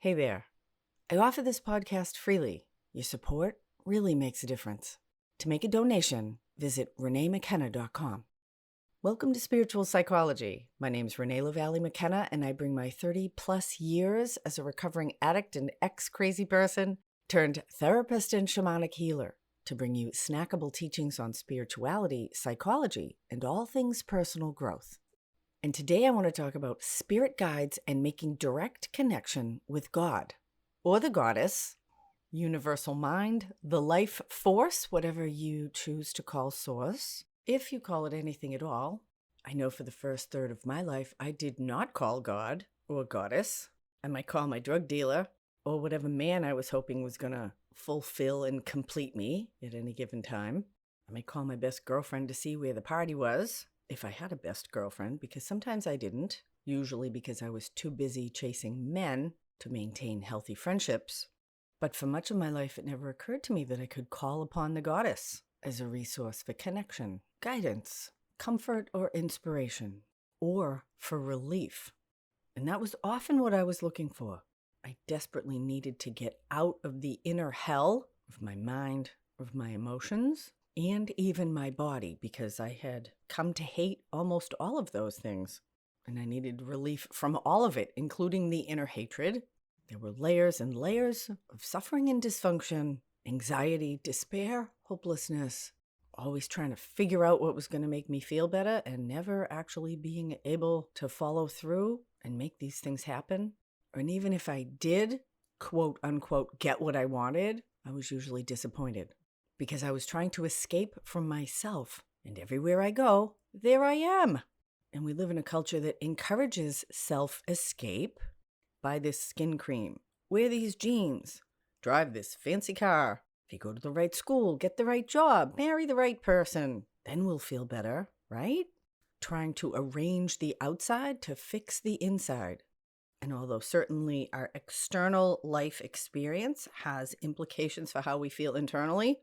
Hey there. I offer this podcast freely. Your support really makes a difference. To make a donation, visit reneemckenna.com. Welcome to Spiritual Psychology. My name is Renee LaValle McKenna, and I bring my 30-plus years as a recovering addict and ex-crazy person turned therapist and shamanic healer to bring you snackable teachings on spirituality, psychology, and all things personal growth. And today I want to talk about spirit guides and making direct connection with God, or the goddess, universal mind, the life force, whatever you choose to call source, if you call it anything at all. I know for the first third of my life, I did not call God or goddess. I might call my drug dealer or whatever man I was hoping was going to fulfill and complete me at any given time. I might call my best girlfriend to see where the party was, if I had a best girlfriend, because sometimes I didn't, usually because I was too busy chasing men to maintain healthy friendships. But for much of my life, it never occurred to me that I could call upon the goddess as a resource for connection, guidance, comfort, or inspiration, or for relief. And that was often what I was looking for. I desperately needed to get out of the inner hell of my mind, of my emotions, and even my body, because I had come to hate almost all of those things. And I needed relief from all of it, including the inner hatred. There were layers and layers of suffering and dysfunction, anxiety, despair, hopelessness, always trying to figure out what was going to make me feel better and never actually being able to follow through and make these things happen. And even if I did, quote unquote, get what I wanted, I was usually disappointed because I was trying to escape from myself. And everywhere I go, there I am. And we live in a culture that encourages self-escape. Buy this skin cream, wear these jeans, drive this fancy car. If you go to the right school, get the right job, marry the right person, then we'll feel better, right? Trying to arrange the outside to fix the inside. And although certainly our external life experience has implications for how we feel internally,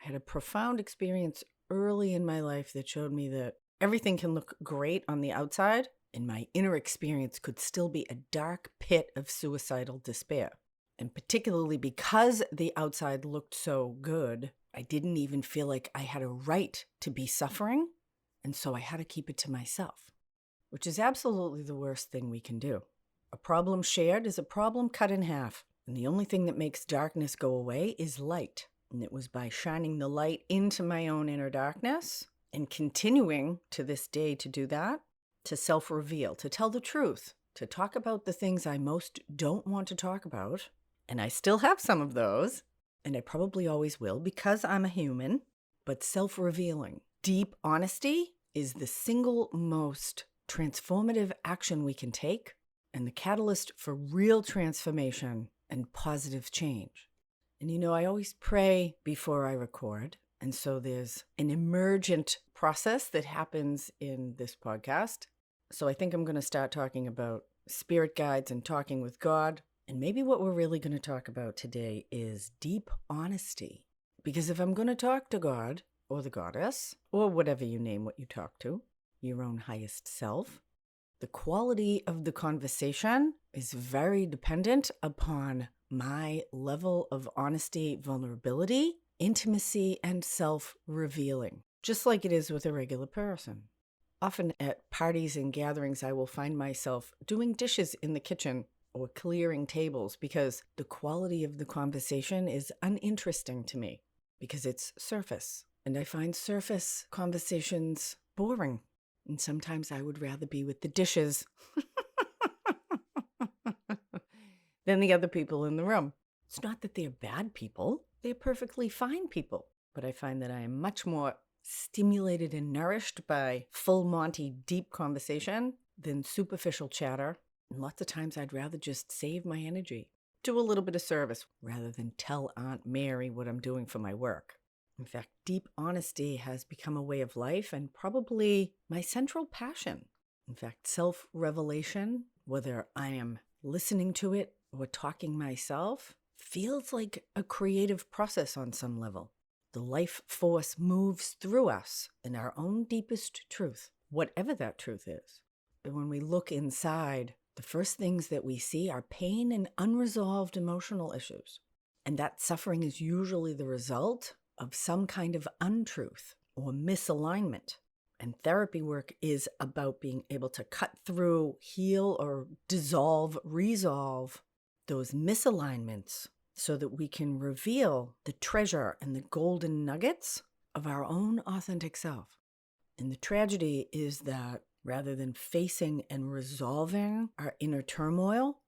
I had a profound experience early in my life that showed me that everything can look great on the outside, and my inner experience could still be a dark pit of suicidal despair. And particularly because the outside looked so good, I didn't even feel like I had a right to be suffering, and so I had to keep it to myself, which is absolutely the worst thing we can do. A problem shared is a problem cut in half, and the only thing that makes darkness go away is light. And it was by shining the light into my own inner darkness and continuing to this day to do that, to self-reveal, to tell the truth, to talk about the things I most don't want to talk about. And I still have some of those, and I probably always will because I'm a human. But self-revealing, deep honesty is the single most transformative action we can take and the catalyst for real transformation and positive change. And I always pray before I record. And so there's an emergent process that happens in this podcast. So I think I'm going to start talking about spirit guides and talking with God. And maybe what we're really going to talk about today is deep honesty. Because if I'm going to talk to God or the goddess, or whatever you name what you talk to, your own highest self, the quality of the conversation is very dependent upon my level of honesty, vulnerability, intimacy, and self-revealing, just like it is with a regular person. Often at parties and gatherings, I will find myself doing dishes in the kitchen or clearing tables because the quality of the conversation is uninteresting to me because it's surface. And I find surface conversations boring. And sometimes I would rather be with the dishes than the other people in the room. It's not that they're bad people. They're perfectly fine people. But I find that I am much more stimulated and nourished by full Monty deep conversation than superficial chatter. And lots of times I'd rather just save my energy, do a little bit of service rather than tell Aunt Mary what I'm doing for my work. In fact, deep honesty has become a way of life and probably my central passion. In fact, self-revelation, whether I am listening to it or talking myself, feels like a creative process on some level. The life force moves through us in our own deepest truth, whatever that truth is. And when we look inside, The first things that we see are pain and unresolved emotional issues. And that suffering is usually the result of some kind of untruth or misalignment. And therapy work is about being able to cut through, heal, or dissolve, resolve those misalignments so that we can reveal the treasure and the golden nuggets of our own authentic self. And the tragedy is that rather than facing and resolving our inner turmoil,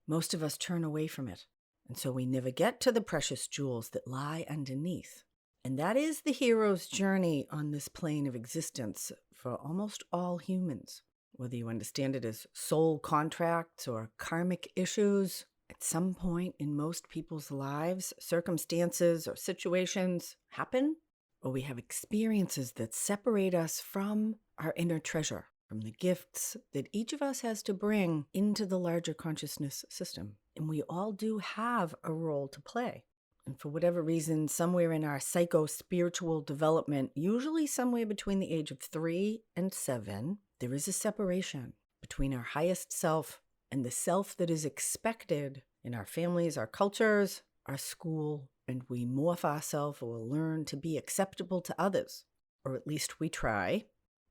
most of us turn away from it. And so we never get to the precious jewels that lie underneath. And that is the hero's journey on this plane of existence for almost all humans. Whether you understand it as soul contracts or karmic issues, at some point in most people's lives, circumstances or situations happen, or we have experiences that separate us from our inner treasure, from the gifts that each of us has to bring into the larger consciousness system. And we all do have a role to play. And for whatever reason, somewhere in our psycho-spiritual development, usually somewhere between the age of 3 and 7, there is a separation between our highest self and the self that is expected in our families, our cultures, our school, and we morph ourselves or learn to be acceptable to others, or at least we try.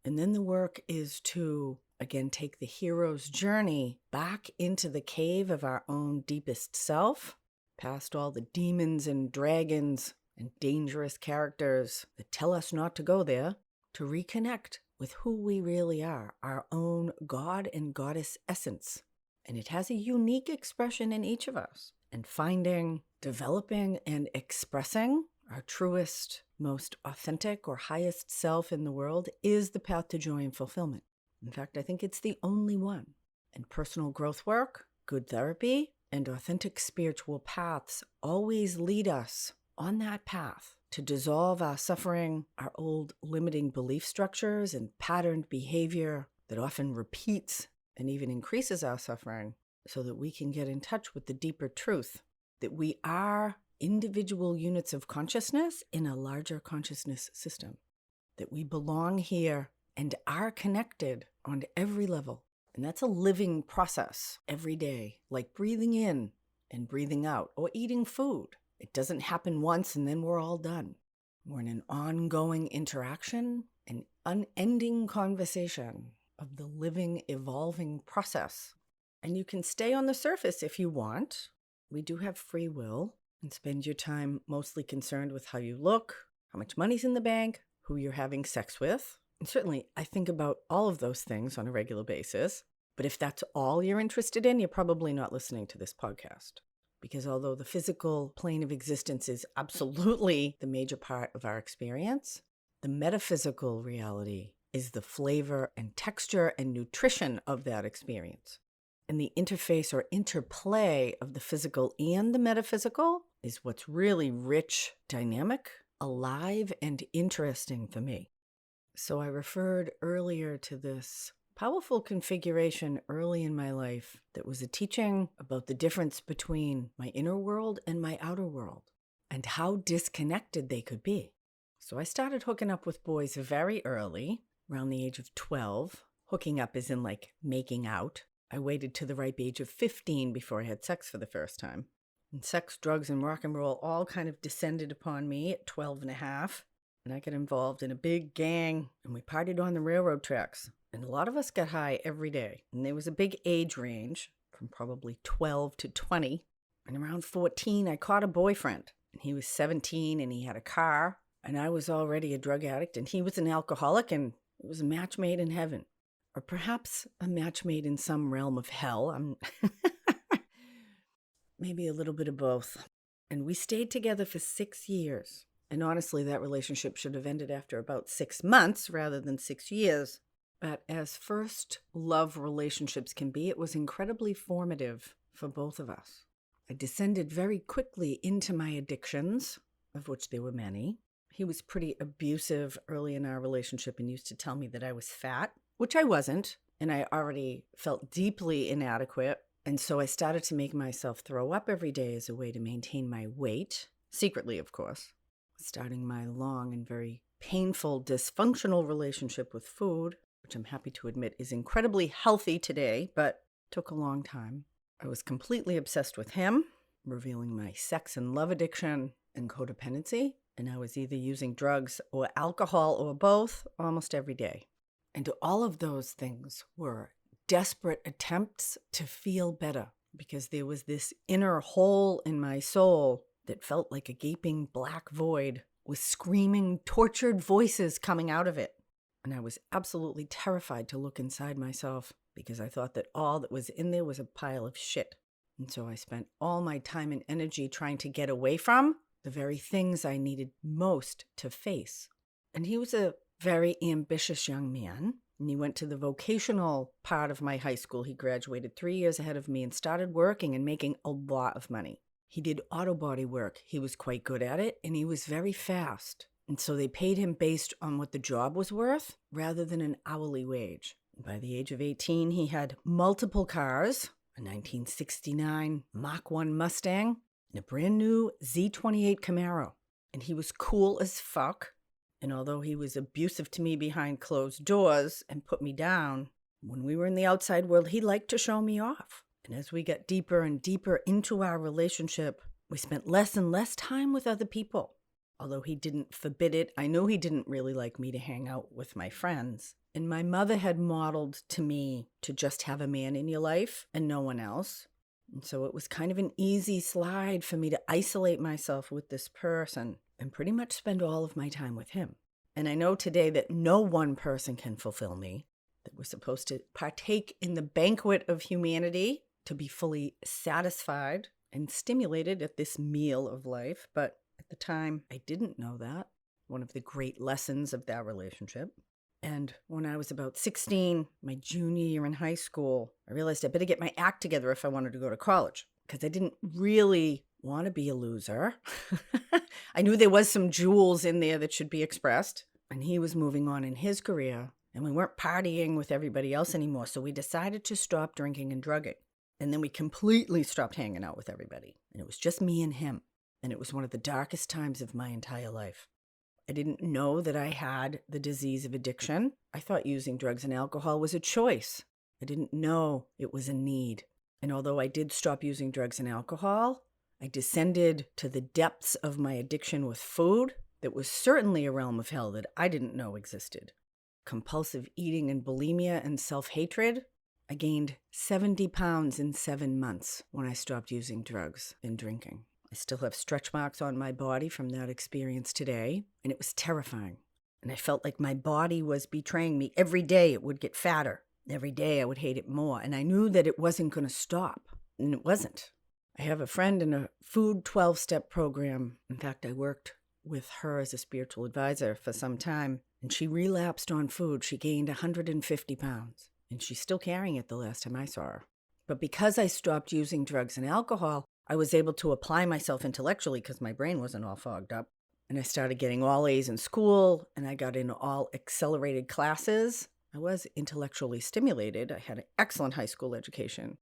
And then the work is to, again, take the hero's journey back into the cave of our own deepest self, past all the demons and dragons and dangerous characters that tell us not to go there, to reconnect with who we really are, our own God and Goddess essence. And it has a unique expression in each of us. And finding, developing, and expressing our truest, most authentic or highest self in the world is the path to joy and fulfillment. In fact, I think it's the only one. And personal growth work, good therapy, and authentic spiritual paths always lead us on that path to dissolve our suffering, our old limiting belief structures and patterned behavior that often repeats and even increases our suffering, so that we can get in touch with the deeper truth that we are individual units of consciousness in a larger consciousness system, that we belong here and are connected on every level. And that's a living process every day, like breathing in and breathing out, or eating food. It doesn't happen once and then we're all done. We're in an ongoing interaction, an unending conversation of the living, evolving process. And you can stay on the surface if you want. We do have free will, and spend your time mostly concerned with how you look, how much money's in the bank, who you're having sex with. And certainly, I think about all of those things on a regular basis. But if that's all you're interested in, you're probably not listening to this podcast. Because although the physical plane of existence is absolutely the major part of our experience, the metaphysical reality is the flavor and texture and nutrition of that experience. And the interface or interplay of the physical and the metaphysical is what's really rich, dynamic, alive, and interesting for me. So I referred earlier to this powerful configuration early in my life that was a teaching about the difference between my inner world and my outer world and how disconnected they could be. So I started hooking up with boys very early, around the age of 12. Hooking up is in like making out. I waited to the ripe age of 15 before I had sex for the first time. And sex, drugs, and rock and roll all kind of descended upon me at 12 and a half. And I got involved in a big gang, and we partied on the railroad tracks. And a lot of us got high every day. And there was a big age range from probably 12 to 20. And around 14, I caught a boyfriend. And he was 17, and he had a car. And I was already a drug addict, and he was an alcoholic, and it was a match made in heaven. Or perhaps a match made in some realm of hell. Maybe a little bit of both. And we stayed together for 6 years. And honestly, that relationship should have ended after about 6 months rather than 6 years. But as first love relationships can be, it was incredibly formative for both of us. I descended very quickly into my addictions, of which there were many. He was pretty abusive early in our relationship and used to tell me that I was fat, which I wasn't, and I already felt deeply inadequate. And so I started to make myself throw up every day as a way to maintain my weight, secretly, of course. Starting my long and very painful, dysfunctional relationship with food, which I'm happy to admit is incredibly healthy today, but Took a long time. I was completely obsessed with him, revealing my sex and love addiction and codependency, and I was either using drugs or alcohol or both almost every day. And all of those things were desperate attempts to feel better because there was this inner hole in my soul that felt like a gaping black void with screaming, tortured voices coming out of it. And I was absolutely terrified to look inside myself because I thought that all that was in there was a pile of shit. And so I spent all my time and energy trying to get away from the very things I needed most to face. And he was a very ambitious young man, and he went to the vocational part of my high school. He graduated 3 years ahead of me and started working and making a lot of money. He did auto body work. He was quite good at it, and he was very fast. And so they paid him based on what the job was worth rather than an hourly wage. By the age of 18, he had multiple cars, a 1969 Mach 1 Mustang, and a brand new Z28 Camaro. And he was cool as fuck. And although he was abusive to me behind closed doors and put me down, when we were in the outside world, he liked to show me off. And as we got deeper and deeper into our relationship, we spent less and less time with other people. Although he didn't forbid it, I knew he didn't really like me to hang out with my friends. And my mother had modeled to me to just have a man in your life and no one else. And so it was kind of an easy slide for me to isolate myself with this person and pretty much spend all of my time with him. And I know today that no one person can fulfill me, that we're supposed to partake in the banquet of humanity to be fully satisfied and stimulated at this meal of life. But at the time, I didn't know that. One of the great lessons of that relationship. And when I was about 16, my junior year in high school, I realized I better get my act together if I wanted to go to college, because I didn't really want to be a loser. I knew there was some jewels in there that should be expressed, and he was moving on in his career, and we weren't partying with everybody else anymore, so we decided to stop drinking and drugging. And then we completely stopped hanging out with everybody, and it was just me and him, and it was one of the darkest times of my entire life. I didn't know that I had the disease of addiction. I thought using drugs and alcohol was a choice. I didn't know it was a need. And although I did stop using drugs and alcohol, I descended to the depths of my addiction with food that was certainly a realm of hell that I didn't know existed. Compulsive eating and bulimia and self-hatred. I gained 70 pounds in 7 months when I stopped using drugs and drinking. I still have stretch marks on my body from that experience today, and it was terrifying. And I felt like my body was betraying me. Every day it would get fatter. Every day I would hate it more. And I knew that it wasn't going to stop, and it wasn't. I have a friend in a food 12-step program. In fact, I worked with her as a spiritual advisor for some time, and she relapsed on food. She gained 150 pounds, and she's still carrying it the last time I saw her. But because I stopped using drugs and alcohol, I was able to apply myself intellectually because my brain wasn't all fogged up. And I started getting all A's in school, and I got in all accelerated classes. I was intellectually stimulated. I had an excellent high school education.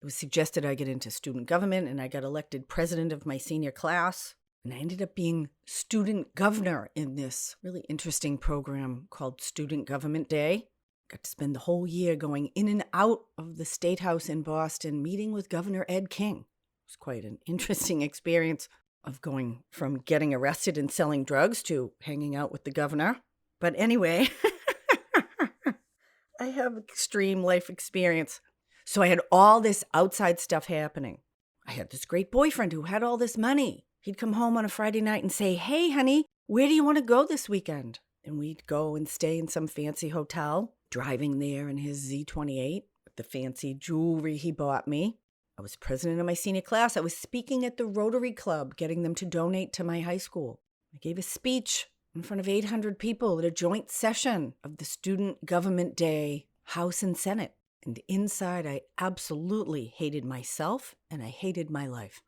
It was suggested I get into student government, and I got elected president of my senior class. And I ended up being student governor in this really interesting program called Student Government Day. Got to spend the whole year going in and out of the State House in Boston, meeting with Governor Ed King. It was quite an interesting experience of going from getting arrested and selling drugs to hanging out with the governor. But anyway, I have extreme life experience. So I had all this outside stuff happening. I had this great boyfriend who had all this money. He'd come home on a Friday night and say, "Hey, honey, where do you want to go this weekend?" And we'd go and stay in some fancy hotel, driving there in his Z28 with the fancy jewelry he bought me. I was president of my senior class. I was speaking at the Rotary Club, getting them to donate to my high school. I gave a speech in front of 800 people at a joint session of the Student Government Day House and Senate. And inside, I absolutely hated myself and I hated my life.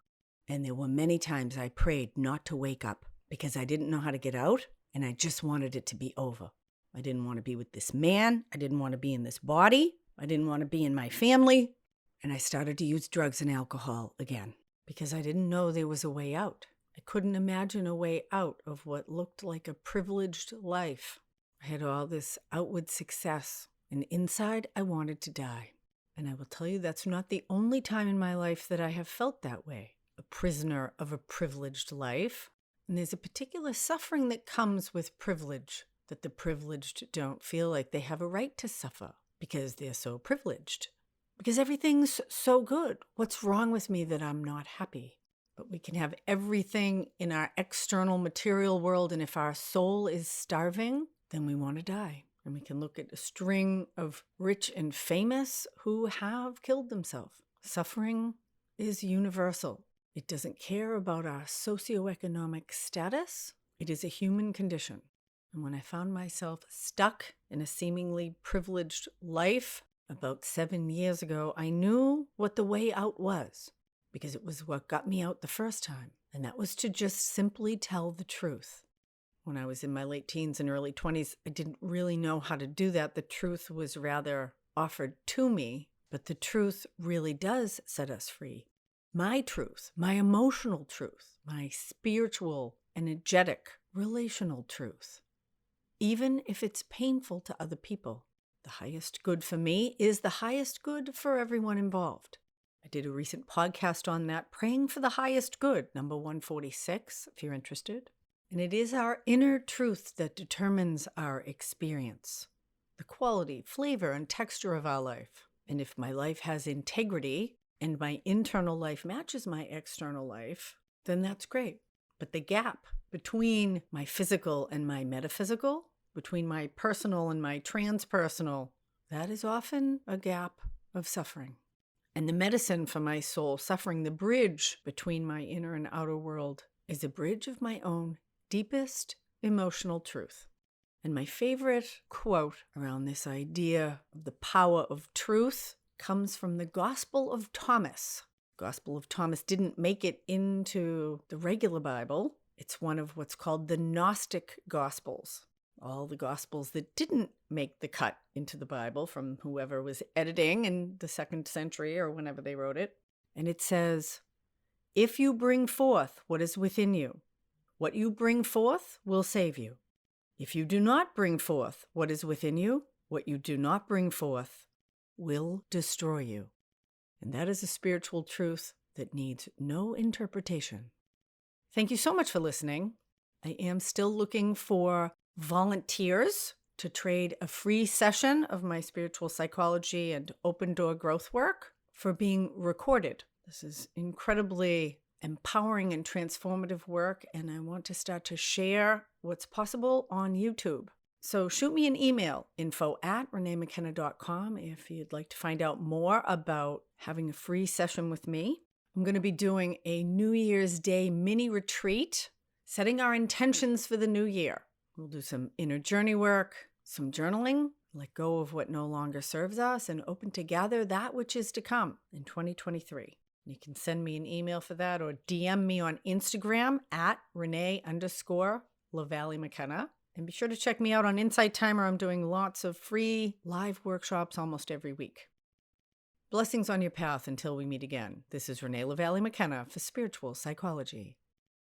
And there were many times I prayed not to wake up because I didn't know how to get out and I just wanted it to be over. I didn't want to be with this man. I didn't want to be in this body. I didn't want to be in my family. And I started to use drugs and alcohol again because I didn't know there was a way out. I couldn't imagine a way out of what looked like a privileged life. I had all this outward success, and inside I wanted to die. And I will tell you that's not the only time in my life that I have felt that way, a prisoner of a privileged life. And there's a particular suffering that comes with privilege, that the privileged don't feel like they have a right to suffer because they're so privileged. Because everything's so good. What's wrong with me that I'm not happy? But we can have everything in our external material world, and if our soul is starving, then we want to die. And we can look at a string of rich and famous who have killed themselves. Suffering is universal. It doesn't care about our socioeconomic status. It is a human condition. And when I found myself stuck in a seemingly privileged life about 7 years ago, I knew what the way out was, because it was what got me out the first time. And that was to just simply tell the truth. When I was in my late teens and early 20s, I didn't really know how to do that. The truth was rather offered to me, but the truth really does set us free. My truth, my emotional truth, my spiritual, energetic, relational truth. Even if it's painful to other people, the highest good for me is the highest good for everyone involved. I did a recent podcast on that, Praying for the Highest Good, number 146, if you're interested. And it is our inner truth that determines our experience, the quality, flavor, and texture of our life. And if my life has integrity, and my internal life matches my external life, then that's great. But the gap between my physical and my metaphysical, between my personal and my transpersonal, that is often a gap of suffering. And the medicine for my soul suffering, the bridge between my inner and outer world, is a bridge of my own deepest emotional truth. And my favorite quote around this idea of the power of truth comes from the Gospel of Thomas. Gospel of Thomas didn't make it into the regular Bible. It's one of what's called the Gnostic Gospels. All the Gospels that didn't make the cut into the Bible from whoever was editing in the 2nd century or whenever they wrote it. And it says, "If you bring forth what is within you, what you bring forth will save you. If you do not bring forth what is within you, what you do not bring forth will destroy you." And that is a spiritual truth that needs no interpretation. Thank you so much for listening. I am still looking for volunteers to trade a free session of my spiritual psychology and open door growth work for being recorded. This is incredibly empowering and transformative work, and I want to start to share what's possible on YouTube. So shoot me an email, info@reneemckenna.com, if you'd like to find out more about having a free session with me. I'm going to be doing a New Year's Day mini retreat, setting our intentions for the new year. We'll do some inner journey work, some journaling, let go of what no longer serves us, and open to gather that which is to come in 2023. You can send me an email for that or DM me on Instagram @Renee_LaValley-McKenna. And be sure to check me out on Insight Timer. I'm doing lots of free live workshops almost every week. Blessings on your path until we meet again. This is Renee LaValley-McKenna for Spiritual Psychology.